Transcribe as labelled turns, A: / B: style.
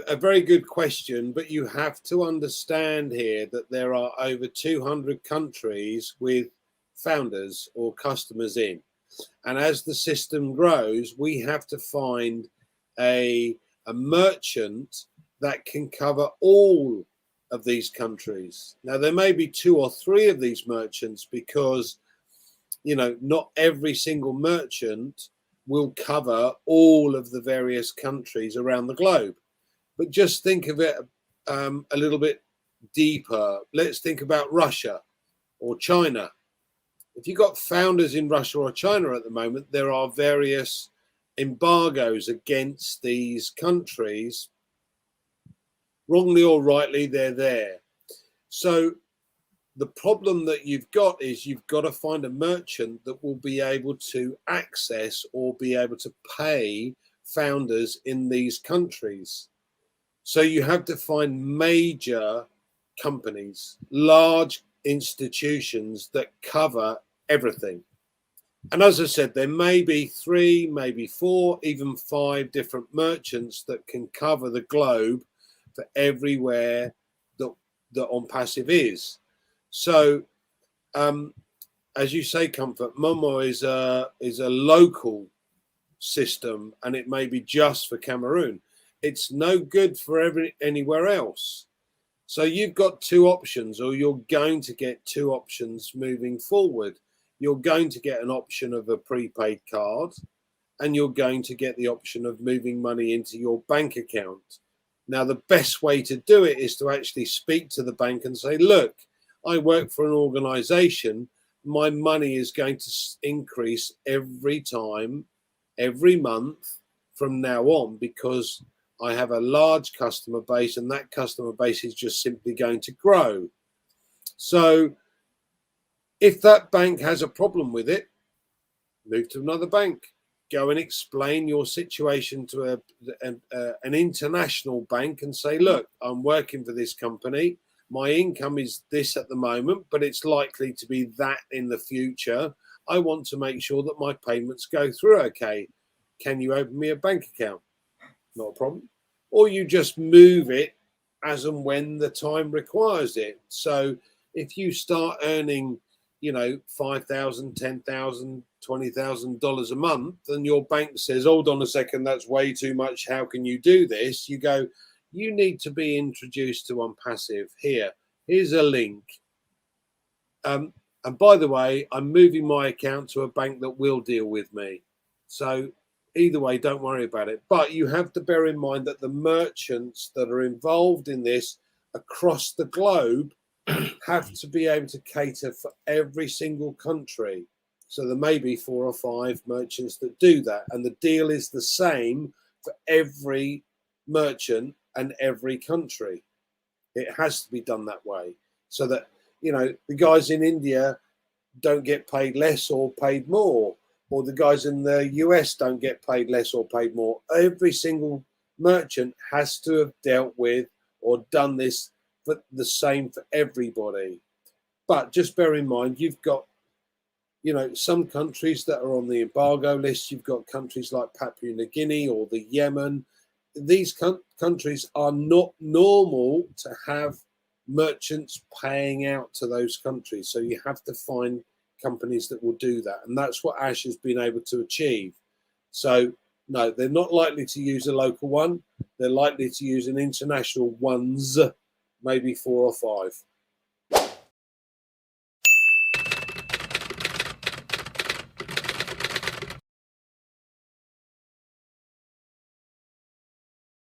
A: a very good question, but you have to understand here that there are over 200 countries with founders or customers in. And as the system grows, we have to find a merchant that can cover all of these countries. Now, there may be 2 or 3 of these merchants because, you know, not every single merchant will cover all of the various countries around the globe. But just think of it a little bit deeper. Let's think about Russia or China. If you've got founders in Russia or China at the moment, there are various embargoes against these countries. Wrongly or rightly, they're there. So the problem that you've got is you've got to find a merchant that will be able to access or be able to pay founders in these countries. So you have to find major companies, large institutions that cover everything. And as I said, there may be 3, maybe 4, even 5 different merchants that can cover the globe for everywhere that OnPassive is. So, as you say, Comfort, Momo is a local system, and it may be just for Cameroon. It's no good for anywhere else. So you've got 2 options, or you're going to get 2 options moving forward. You're going to get an option of a prepaid card, and you're going to get the option of moving money into your bank account. Now, the best way to do it is to actually speak to the bank and say, look, I work for an organization. My money is going to increase every time, every month from now on, because I have a large customer base, and that customer base is just simply going to grow. So if that bank has a problem with it, move to another bank. Go and explain your situation to an international bank and say, look, I'm working for this company. My income is this at the moment, but it's likely to be that in the future. I want to make sure that my payments go through okay. Can you open me a bank account? Not a problem. Or you just move it as and when the time requires it. So if you start earning, you know, $5,000, $10,000, $20,000 a month, and your bank says, hold on a second, that's way too much. How can you do this? You go, you need to be introduced to OnPassive. Here's a link. And by the way, I'm moving my account to a bank that will deal with me. So either way, don't worry about it. But you have to bear in mind that the merchants that are involved in this across the globe have to be able to cater for every single country. So there may be 4 or 5 merchants that do that. And the deal is the same for every merchant and every country. It has to be done that way, so that, you know, the guys in India don't get paid less or paid more, or the guys in the US don't get paid less or paid more. Every single merchant has to have dealt with or done this for the same for everybody. But just bear in mind, you've got, you know, some countries that are on the embargo list. You've got countries like Papua New Guinea or the Yemen. These countries are not normal to have merchants paying out to those countries. So you have to find companies that will do that. And that's what Ash has been able to achieve. So no, they're not likely to use a local one. They're likely to use an international ones, maybe 4 or 5.